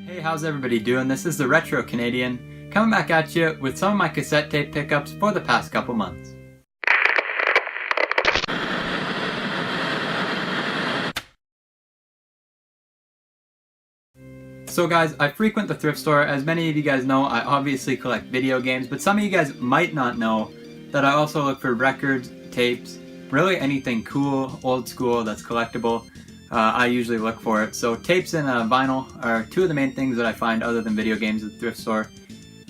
Hey, how's everybody doing? This is the Retro Canadian, coming back at you with some of my cassette tape pickups for the past couple months. So guys, I frequent the thrift store. As many of you guys know, I obviously collect video games, but some of you guys might not know that I also look for records, tapes, really anything cool, old school that's collectible. I usually look for it. So tapes and vinyl are two of the main things that I find other than video games at the thrift store.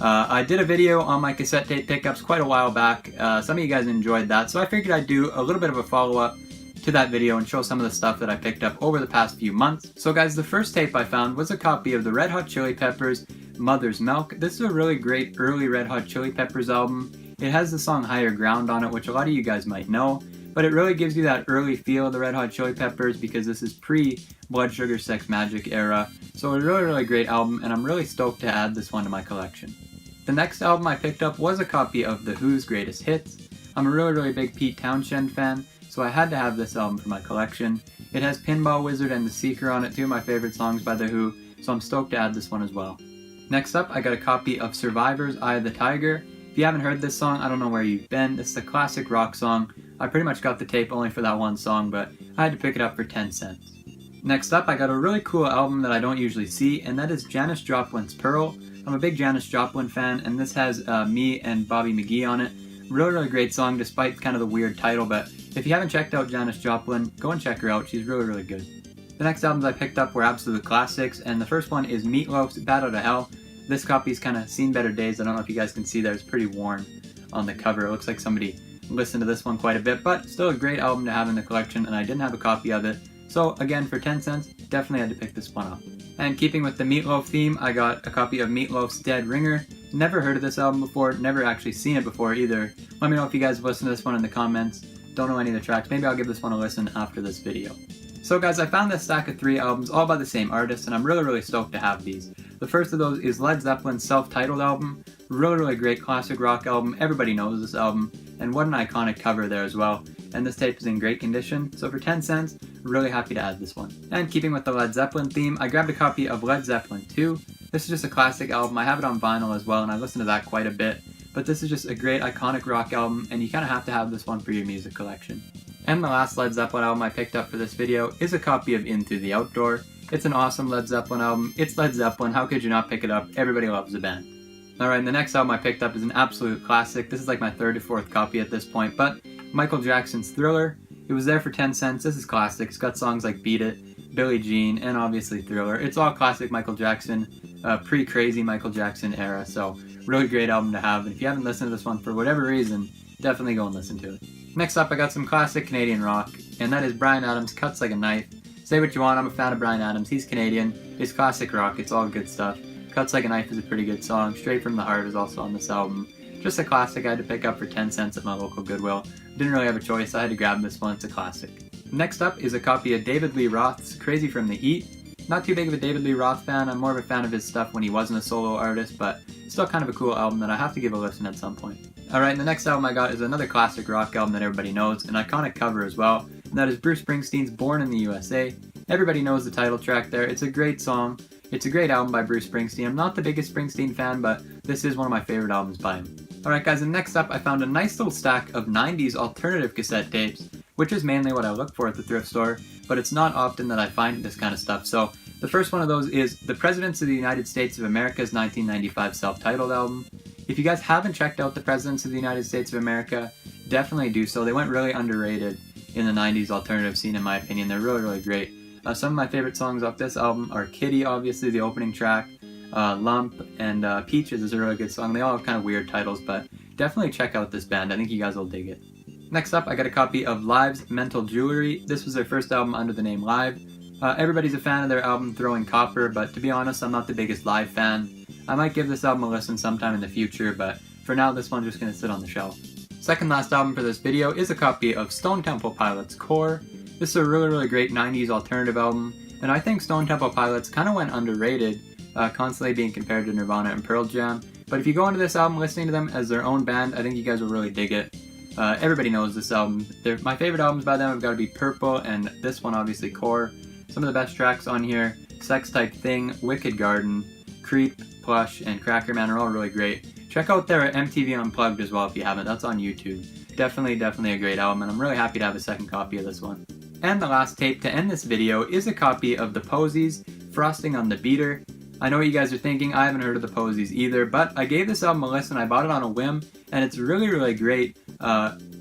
I did a video on my cassette tape pickups quite a while back. Some of you guys enjoyed that, so I figured I'd do a little bit of a follow-up to that video and show some of the stuff that I picked up over the past few months. So guys, the first tape I found was a copy of the Red Hot Chili Peppers' Mother's Milk. This is a really great early Red Hot Chili Peppers album. It has the song Higher Ground on it, which a lot of you guys might know. But it really gives you that early feel of the Red Hot Chili Peppers because this is pre-Blood Sugar Sex Magik era. So a really great album, and I'm really stoked to add this one to my collection. The next album I picked up was a copy of The Who's Greatest Hits. I'm a really big Pete Townshend fan, so I had to have this album for my collection. It has Pinball Wizard and The Seeker on it, two of my favorite songs by The Who, so I'm stoked to add this one as well. Next up, I got a copy of Survivor's Eye of the Tiger. If you haven't heard this song, I don't know where you've been. This is a classic rock song. I pretty much got the tape only for that one song, but I had to pick it up for 10 cents. Next up, I got a really cool album that I don't usually see, and that is Janis Joplin's Pearl. I'm a big Janis Joplin fan, and this has me and Bobby McGee on it. Really great song, despite kind of the weird title, but if you haven't checked out Janis Joplin, go and check her out. She's really good. The next albums I picked up were absolute classics, and the first one is Meatloaf's Bat Outta Hell. This copy's kind of seen better days. I don't know if you guys can see there. It's pretty worn on the cover. It looks like somebody listened to this one quite a bit, but still a great album to have in the collection, and I didn't have a copy of it. So again, for 10 cents, definitely had to pick this one up. And keeping with the Meatloaf theme, I got a copy of Meatloaf's Dead Ringer. Never heard of this album before, never actually seen it before either. Let me know if you guys have listened to this one in the comments. Don't know any of the tracks. Maybe I'll give this one a listen after this video. So guys, I found this stack of 3 albums, all by the same artist, and I'm really stoked to have these. The first of those is Led Zeppelin's self-titled album. Really great classic rock album. Everybody knows this album, and what an iconic cover there as well. And this tape is in great condition, so for 10 cents, really happy to add this one. And keeping with the Led Zeppelin theme, I grabbed a copy of Led Zeppelin 2. This is just a classic album. I have it on vinyl as well, and I listen to that quite a bit. But this is just a great iconic rock album, and you kind of have to have this one for your music collection. And the last Led Zeppelin album I picked up for this video is a copy of In Through the Outdoor. It's an awesome Led Zeppelin album. It's Led Zeppelin, how could you not pick it up? Everybody loves the band. Alright, and the next album I picked up is an absolute classic. This is like my 3rd or 4th copy at this point, but Michael Jackson's Thriller. It was there for 10 cents. This is classic. It's got songs like Beat It, Billie Jean, and obviously Thriller. It's all classic Michael Jackson, pre-crazy Michael Jackson era, so really great album to have. And if you haven't listened to this one for whatever reason, definitely go and listen to it. Next up, I got some classic Canadian rock, and that is Bryan Adams' Cuts Like a Knife. Say what you want, I'm a fan of Bryan Adams. He's Canadian. It's classic rock. It's all good stuff. Cuts Like a Knife is a pretty good song. Straight from the Heart is also on this album. Just a classic I had to pick up for 10 cents at my local Goodwill. Didn't really have a choice. I had to grab this one. It's a classic. Next up is a copy of David Lee Roth's Crazy from the Heat. Not too big of a David Lee Roth fan. I'm more of a fan of his stuff when he wasn't a solo artist, but still kind of a cool album that I have to give a listen at some point. Alright, and the next album I got is another classic rock album that everybody knows, an iconic cover as well, and that is Bruce Springsteen's Born in the USA. Everybody knows the title track there. It's a great song. It's a great album by Bruce Springsteen. I'm not the biggest Springsteen fan, but this is one of my favorite albums by him. Alright guys, and next up I found a nice little stack of 90's alternative cassette tapes, which is mainly what I look for at the thrift store, but it's not often that I find this kind of stuff. So the first one of those is the Presidents of the United States of America's 1995 self-titled album. If you guys haven't checked out the Presidents of the United States of America, definitely do so. They went really underrated in the 90's alternative scene in my opinion. They're really great. Some of my favorite songs off this album are Kitty, obviously, the opening track, Lump, and Peaches is a really good song. They all have kind of weird titles, but definitely check out this band. I think you guys will dig it. Next up, I got a copy of Live's Mental Jewelry. This was their first album under the name Live. Everybody's a fan of their album Throwing Copper, but to be honest, I'm not the biggest Live fan. I might give this album a listen sometime in the future, but for now, this one's just going to sit on the shelf. Second last album for this video is a copy of Stone Temple Pilots' Core. This is a really great 90's alternative album, and I think Stone Temple Pilots kind of went underrated, constantly being compared to Nirvana and Pearl Jam. But if you go into this album listening to them as their own band, I think you guys will really dig it. Everybody knows this album. My favorite albums by them have got to be Purple and this one, obviously Core. Some of the best tracks on here. Sex Type Thing, Wicked Garden, Creep, Plush, and Cracker Man are all really great. Check out their MTV Unplugged as well if you haven't. That's on YouTube. Definitely a great album, and I'm really happy to have a second copy of this one. And the last tape to end this video is a copy of the Posies, Frosting on the Beater. I know what you guys are thinking, I haven't heard of the Posies either, but I gave this album a listen, I bought it on a whim, and it's really great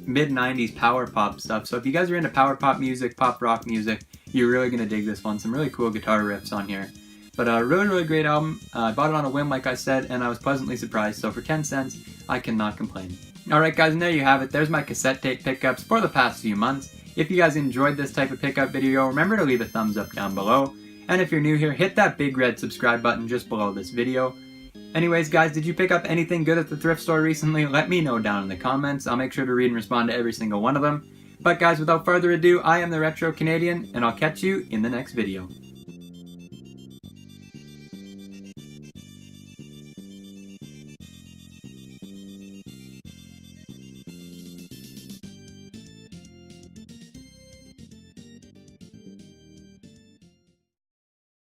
mid-90s power pop stuff. So if you guys are into power pop music, pop rock music, you're really going to dig this one. Some really cool guitar riffs on here. But a really great album. I bought it on a whim, like I said, and I was pleasantly surprised. So for 10 cents, I cannot complain. Alright guys, and there you have it. There's my cassette tape pickups for the past few months. If you guys enjoyed this type of pickup video, remember to leave a thumbs up down below. And if you're new here, hit that big red subscribe button just below this video. Anyways guys, did you pick up anything good at the thrift store recently? Let me know down in the comments. I'll make sure to read and respond to every single one of them. But guys, without further ado, I am the Retro Canadian, and I'll catch you in the next video.